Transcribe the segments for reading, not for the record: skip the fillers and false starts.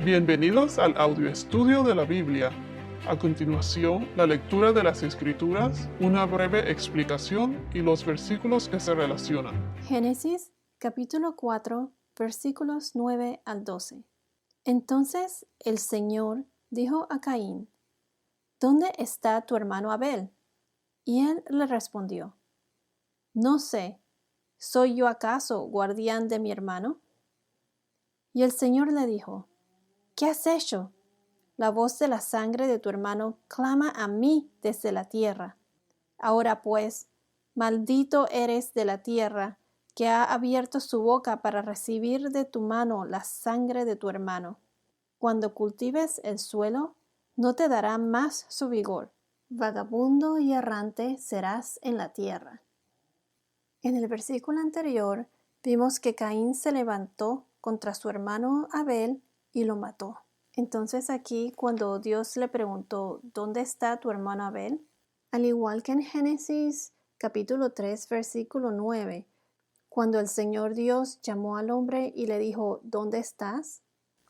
Bienvenidos al audio estudio de la Biblia. A continuación, la lectura de las Escrituras, una breve explicación y los versículos que se relacionan. Génesis capítulo 4, versículos 9 al 12. Entonces el Señor dijo a Caín: ¿Dónde está tu hermano Abel? Y él le respondió: No sé, ¿soy yo acaso guardián de mi hermano? Y el Señor le dijo: ¿Qué has hecho? La voz de la sangre de tu hermano clama a mí desde la tierra. Ahora pues, maldito eres de la tierra, que ha abierto su boca para recibir de tu mano la sangre de tu hermano. Cuando cultives el suelo, no te dará más su vigor. Vagabundo y errante serás en la tierra. En el versículo anterior vimos que Caín se levantó contra su hermano Abel y lo mató. Entonces aquí, cuando Dios le preguntó: ¿Dónde está tu hermano Abel? Al igual que en Génesis capítulo 3, versículo 9, cuando el Señor Dios llamó al hombre y le dijo: ¿Dónde estás?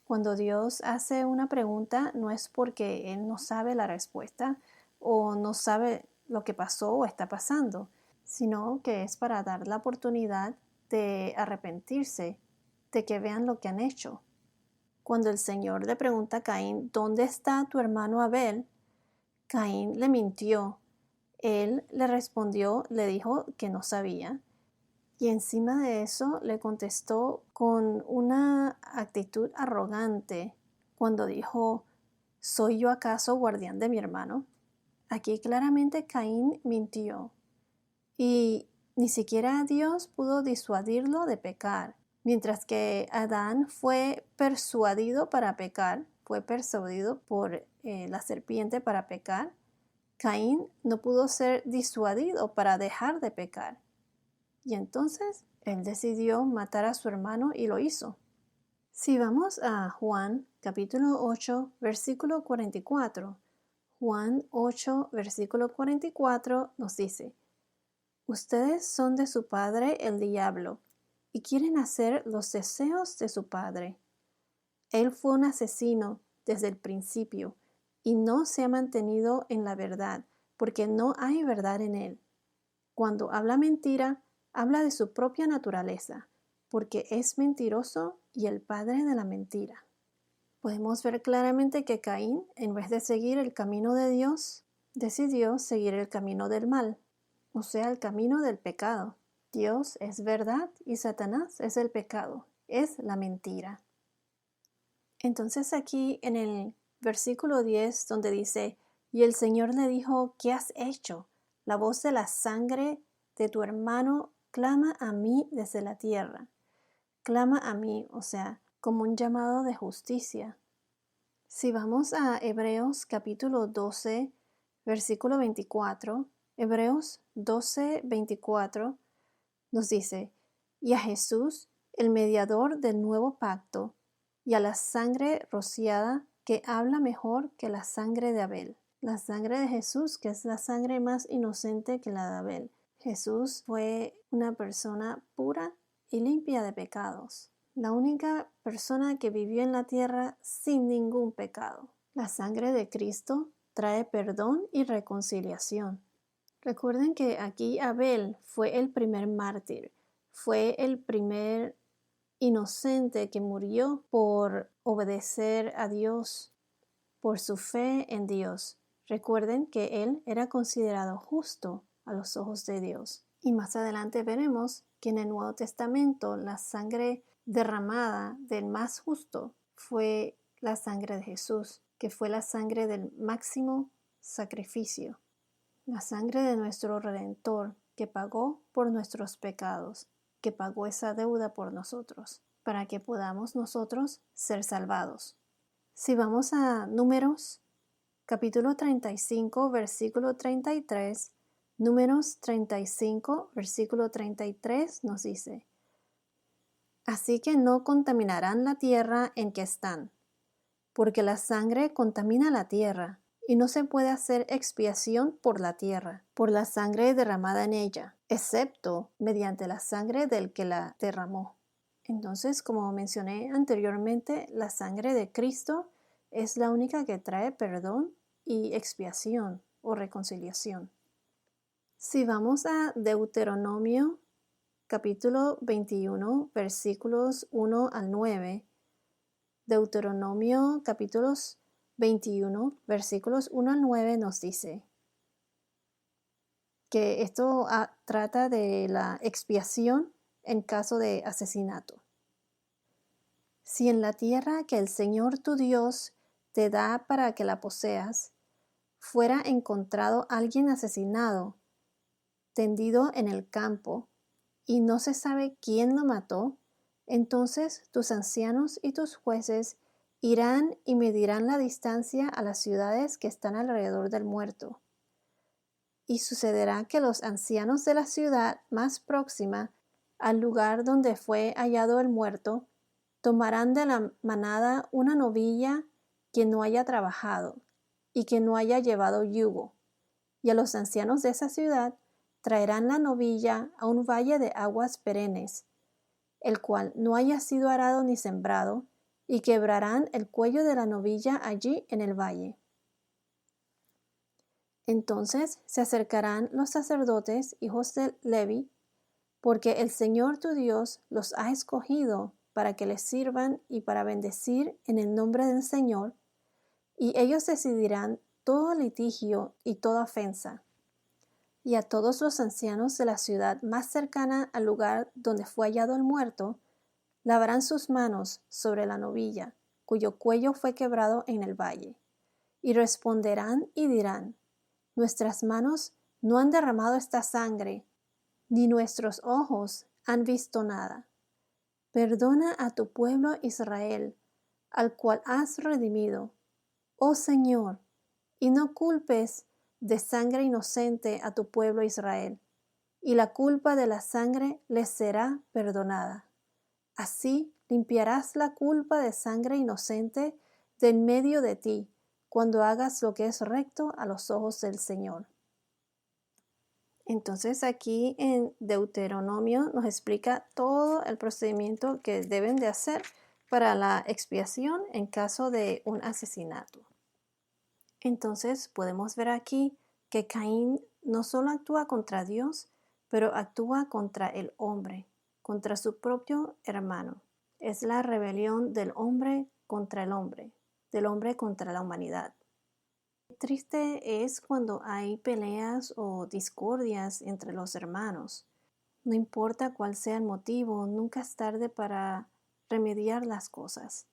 Cuando Dios hace una pregunta, no es porque Él no sabe la respuesta o no sabe lo que pasó o está pasando, sino que es para dar la oportunidad de arrepentirse, de que vean lo que han hecho. Cuando el Señor le pregunta a Caín: ¿Dónde está tu hermano Abel? Caín le mintió. Él le respondió, le dijo que no sabía. Y encima de eso le contestó con una actitud arrogante cuando dijo: ¿Soy yo acaso guardián de mi hermano? Aquí claramente Caín mintió. Y ni siquiera Dios pudo disuadirlo de pecar. Mientras que Adán fue persuadido para pecar, fue persuadido por la serpiente para pecar, Caín no pudo ser disuadido para dejar de pecar. Y entonces él decidió matar a su hermano y lo hizo. Si vamos a Juan capítulo 8, versículo 44, Juan 8, versículo 44 nos dice: Ustedes son de su padre el diablo y quieren hacer los deseos de su padre. Él fue un asesino desde el principio y no se ha mantenido en la verdad, porque no hay verdad en él. Cuando habla mentira, habla de su propia naturaleza, porque es mentiroso y el padre de la mentira. Podemos ver claramente que Caín, en vez de seguir el camino de Dios, decidió seguir el camino del mal, o sea, el camino del pecado. Dios es verdad y Satanás es el pecado, es la mentira. Entonces aquí en el versículo 10, donde dice: Y el Señor le dijo: ¿Qué has hecho? La voz de la sangre de tu hermano clama a mí desde la tierra. Clama a mí, o sea, como un llamado de justicia. Si vamos a Hebreos capítulo 12, versículo 24, Hebreos 12, 24, nos dice: Y a Jesús, el mediador del nuevo pacto, y a la sangre rociada, que habla mejor que la sangre de Abel. La sangre de Jesús, que es la sangre más inocente que la de Abel. Jesús fue una persona pura y limpia de pecados. La única persona que vivió en la tierra sin ningún pecado. La sangre de Cristo trae perdón y reconciliación. Recuerden que aquí Abel fue el primer mártir, fue el primer inocente que murió por obedecer a Dios, por su fe en Dios. Recuerden que él era considerado justo a los ojos de Dios. Y más adelante veremos que en el Nuevo Testamento la sangre derramada del más justo fue la sangre de Jesús, que fue la sangre del máximo sacrificio. La sangre de nuestro Redentor, que pagó por nuestros pecados, que pagó esa deuda por nosotros, para que podamos nosotros ser salvados. Si vamos a Números, capítulo 35, versículo 33, Números 35, versículo 33 nos dice: Así que no contaminarán la tierra en que están, porque la sangre contamina la tierra, y no se puede hacer expiación por la tierra, por la sangre derramada en ella, excepto mediante la sangre del que la derramó. Entonces, como mencioné anteriormente, la sangre de Cristo es la única que trae perdón y expiación o reconciliación. Si vamos a Deuteronomio capítulo 21, versículos 1 al 9, Deuteronomio capítulos 21, versículos 1 al 9 nos dice que esto trata de la expiación en caso de asesinato. Si en la tierra que el Señor tu Dios te da para que la poseas, fuera encontrado alguien asesinado, tendido en el campo, y no se sabe quién lo mató, entonces tus ancianos y tus jueces irán y medirán la distancia a las ciudades que están alrededor del muerto. Y sucederá que los ancianos de la ciudad más próxima al lugar donde fue hallado el muerto tomarán de la manada una novilla que no haya trabajado y que no haya llevado yugo, y a los ancianos de esa ciudad traerán la novilla a un valle de aguas perennes, el cual no haya sido arado ni sembrado, y quebrarán el cuello de la novilla allí en el valle. Entonces se acercarán los sacerdotes, hijos de Levi, porque el Señor tu Dios los ha escogido para que les sirvan y para bendecir en el nombre del Señor, y ellos decidirán todo litigio y toda ofensa. Y a todos los ancianos de la ciudad más cercana al lugar donde fue hallado el muerto, lavarán sus manos sobre la novilla, cuyo cuello fue quebrado en el valle, y responderán y dirán: nuestras manos no han derramado esta sangre, ni nuestros ojos han visto nada. Perdona a tu pueblo Israel, al cual has redimido, oh Señor, y no culpes de sangre inocente a tu pueblo Israel, y la culpa de la sangre les será perdonada. Así limpiarás la culpa de sangre inocente de en medio de ti, cuando hagas lo que es recto a los ojos del Señor. Entonces aquí en Deuteronomio nos explica todo el procedimiento que deben de hacer para la expiación en caso de un asesinato. Entonces podemos ver aquí que Caín no solo actúa contra Dios, pero actúa contra el hombre, contra su propio hermano. Es la rebelión del hombre contra el hombre, del hombre contra la humanidad. Triste es cuando hay peleas o discordias entre los hermanos. No importa cuál sea el motivo, nunca es tarde para remediar las cosas.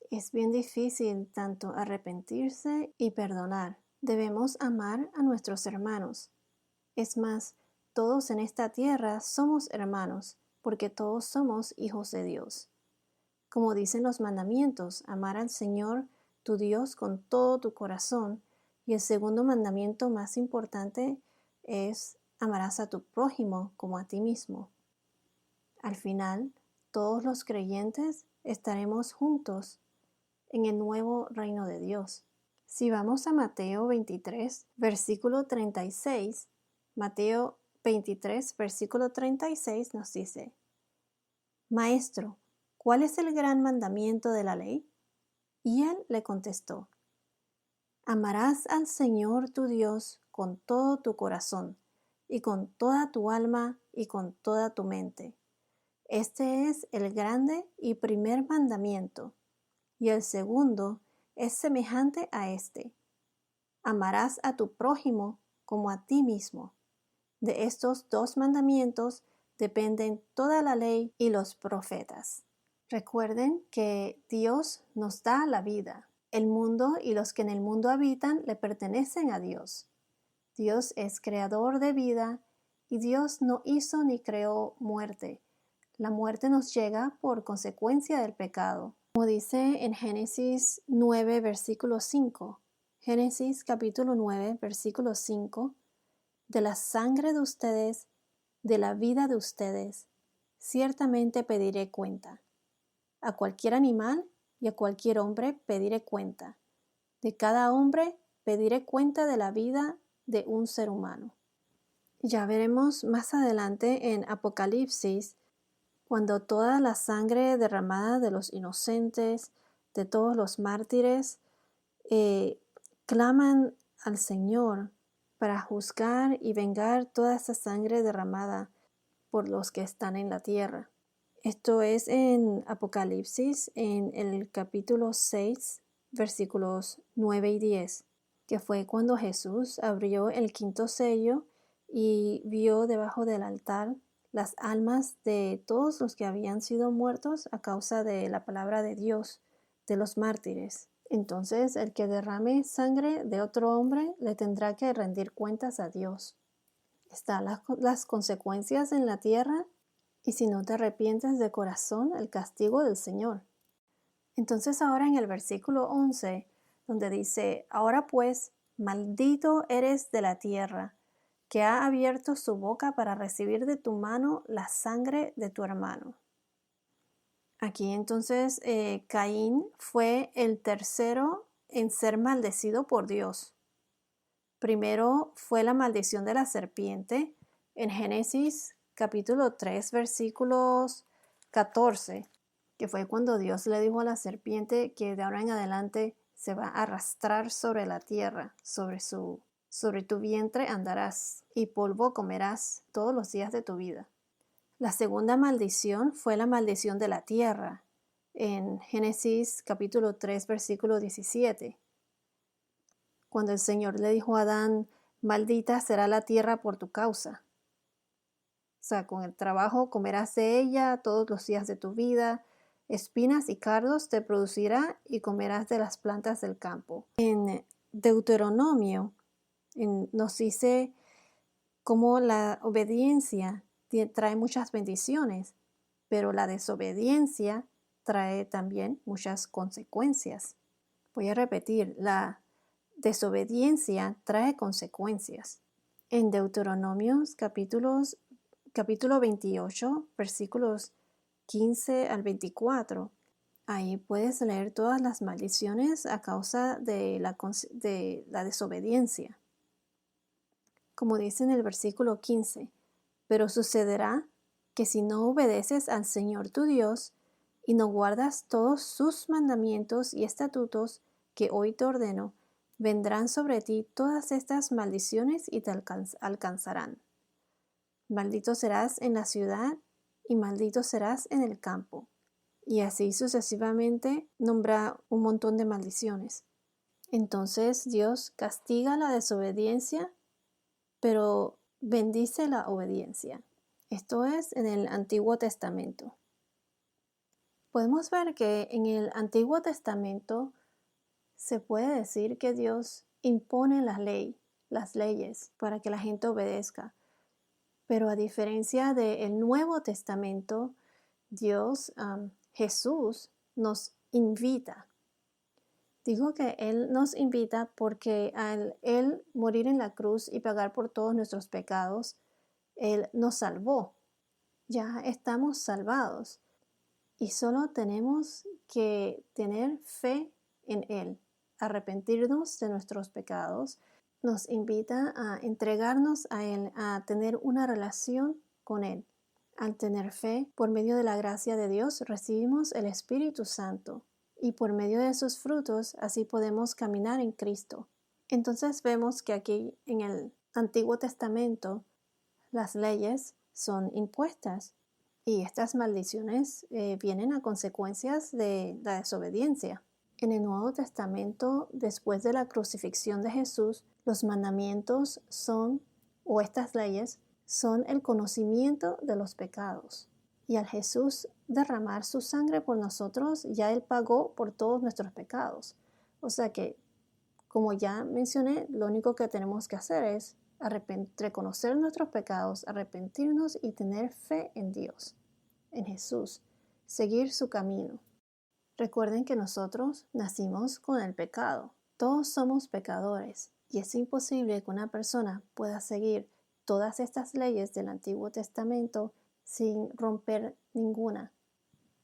Es bien difícil tanto arrepentirse y perdonar. Debemos amar a nuestros hermanos. Es más, todos en esta tierra somos hermanos, porque todos somos hijos de Dios. Como dicen los mandamientos, amar al Señor tu Dios con todo tu corazón, y el segundo mandamiento más importante es: amarás a tu prójimo como a ti mismo. Al final, todos los creyentes estaremos juntos en el nuevo reino de Dios. Si vamos a Mateo 23, versículo 36, Mateo 23, versículo 36 nos dice: Maestro, ¿cuál es el gran mandamiento de la ley? Y él le contestó: amarás al Señor tu Dios con todo tu corazón, y con toda tu alma, y con toda tu mente. Este es el grande y primer mandamiento, y el segundo es semejante a este: amarás a tu prójimo como a ti mismo. De estos dos mandamientos dependen toda la ley y los profetas. Recuerden que Dios nos da la vida. El mundo y los que en el mundo habitan le pertenecen a Dios. Dios es creador de vida y Dios no hizo ni creó muerte. La muerte nos llega por consecuencia del pecado. Como dice en Génesis 9, versículo 5. Génesis capítulo 9, versículo 5. De la sangre de ustedes, de la vida de ustedes, ciertamente pediré cuenta. A cualquier animal y a cualquier hombre pediré cuenta. De cada hombre pediré cuenta de la vida de un ser humano. Ya veremos más adelante en Apocalipsis cuando toda la sangre derramada de los inocentes, de todos los mártires, claman al Señor para juzgar y vengar toda esa sangre derramada por los que están en la tierra. Esto es en Apocalipsis, en el capítulo 6, versículos 9 y 10, que fue cuando Jesús abrió el quinto sello y vio debajo del altar las almas de todos los que habían sido muertos a causa de la palabra de Dios, de los mártires. Entonces, el que derrame sangre de otro hombre le tendrá que rendir cuentas a Dios. Están las consecuencias en la tierra, y si no te arrepientes de corazón, el castigo del Señor. Entonces ahora en el versículo 11, donde dice, ahora pues, maldito eres de la tierra, que ha abierto su boca para recibir de tu mano la sangre de tu hermano. Aquí entonces Caín fue el tercero en ser maldecido por Dios. Primero fue la maldición de la serpiente en Génesis capítulo 3 versículos 14, que fue cuando Dios le dijo a la serpiente que de ahora en adelante se va a arrastrar sobre la tierra, sobre tu vientre andarás y polvo comerás todos los días de tu vida. La segunda maldición fue la maldición de la tierra en Génesis capítulo 3 versículo 17. Cuando el Señor le dijo a Adán, maldita será la tierra por tu causa. O sea, con el trabajo comerás de ella todos los días de tu vida, espinas y cardos te producirá y comerás de las plantas del campo. En Deuteronomio nos dice cómo la obediencia trae muchas bendiciones, pero la desobediencia trae también muchas consecuencias. Voy a repetir, la desobediencia trae consecuencias. En Deuteronomios capítulo 28, versículos 15 al 24, ahí puedes leer todas las maldiciones a causa de la desobediencia. Como dice en el versículo 15, pero sucederá que si no obedeces al Señor tu Dios y no guardas todos sus mandamientos y estatutos que hoy te ordeno, vendrán sobre ti todas estas maldiciones y te alcanzarán. Maldito serás en la ciudad y maldito serás en el campo. Y así sucesivamente nombra un montón de maldiciones. Entonces Dios castiga la desobediencia, pero bendice la obediencia. Esto es en el Antiguo Testamento. Podemos ver que en el Antiguo Testamento se puede decir que Dios impone las leyes para que la gente obedezca. Pero a diferencia del Nuevo Testamento, Dios, Jesús, nos invita. Digo que Él nos invita porque al Él morir en la cruz y pagar por todos nuestros pecados, Él nos salvó. Ya estamos salvados y solo tenemos que tener fe en Él, arrepentirnos de nuestros pecados. Nos invita a entregarnos a Él, a tener una relación con Él. Al tener fe, por medio de la gracia de Dios, recibimos el Espíritu Santo y por medio de sus frutos, así podemos caminar en Cristo. Entonces vemos que aquí en el Antiguo Testamento las leyes son impuestas y estas maldiciones vienen a consecuencias de la desobediencia. En el Nuevo Testamento, después de la crucifixión de Jesús, los mandamientos o estas leyes, son el conocimiento de los pecados. Y al Jesús derramar su sangre por nosotros, ya Él pagó por todos nuestros pecados. O sea que, como ya mencioné, lo único que tenemos que hacer es reconocer nuestros pecados, arrepentirnos y tener fe en Dios, en Jesús, seguir su camino. Recuerden que nosotros nacimos con el pecado. Todos somos pecadores y es imposible que una persona pueda seguir todas estas leyes del Antiguo Testamento sin romper ninguna.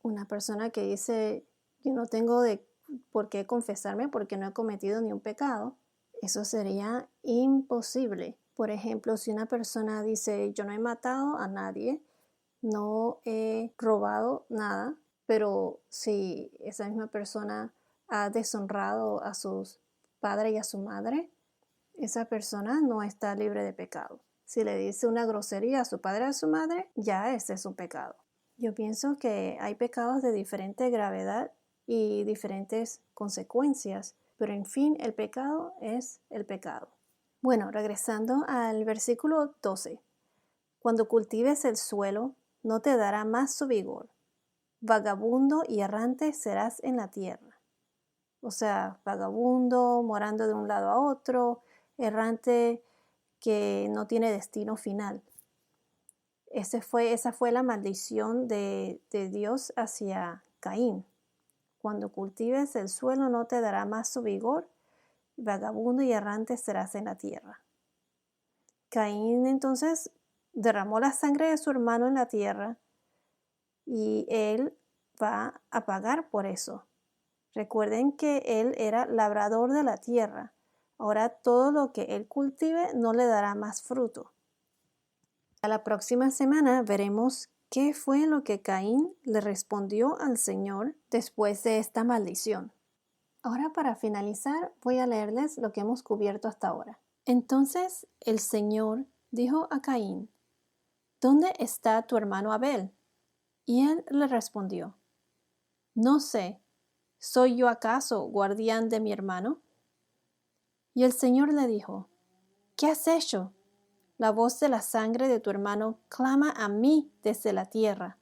Una persona que dice, yo no tengo por qué confesarme porque no he cometido ni un pecado, eso sería imposible. Por ejemplo, si una persona dice, yo no he matado a nadie, no he robado nada, pero si esa misma persona ha deshonrado a sus padres y a su madre, esa persona no está libre de pecado. Si le dice una grosería a su padre o a su madre, ya ese es un pecado. Yo pienso que hay pecados de diferente gravedad y diferentes consecuencias, pero en fin, el pecado es el pecado. Bueno, regresando al versículo 12. Cuando cultives el suelo, no te dará más su vigor. Vagabundo y errante serás en la tierra. O sea, vagabundo, morando de un lado a otro, errante que no tiene destino final. Esa fue la maldición de Dios hacia Caín. Cuando cultives el suelo no te dará más su vigor, vagabundo y errante serás en la tierra. Caín entonces derramó la sangre de su hermano en la tierra y él va a pagar por eso. Recuerden que él era labrador de la tierra. Ahora todo lo que él cultive no le dará más fruto. A la próxima semana veremos qué fue lo que Caín le respondió al Señor después de esta maldición. Ahora para finalizar voy a leerles lo que hemos cubierto hasta ahora. Entonces el Señor dijo a Caín: ¿Dónde está tu hermano Abel? Y él le respondió: No sé, ¿soy yo acaso guardián de mi hermano? Y el Señor le dijo: ¿Qué has hecho? La voz de la sangre de tu hermano clama a mí desde la tierra.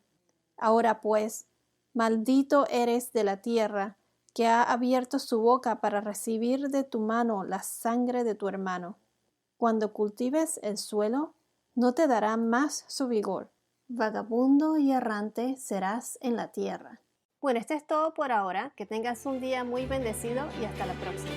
Ahora pues, maldito eres de la tierra, que ha abierto su boca para recibir de tu mano la sangre de tu hermano. Cuando cultives el suelo, no te dará más su vigor. Vagabundo y errante serás en la tierra. Bueno, esto es todo por ahora. Que tengas un día muy bendecido y hasta la próxima.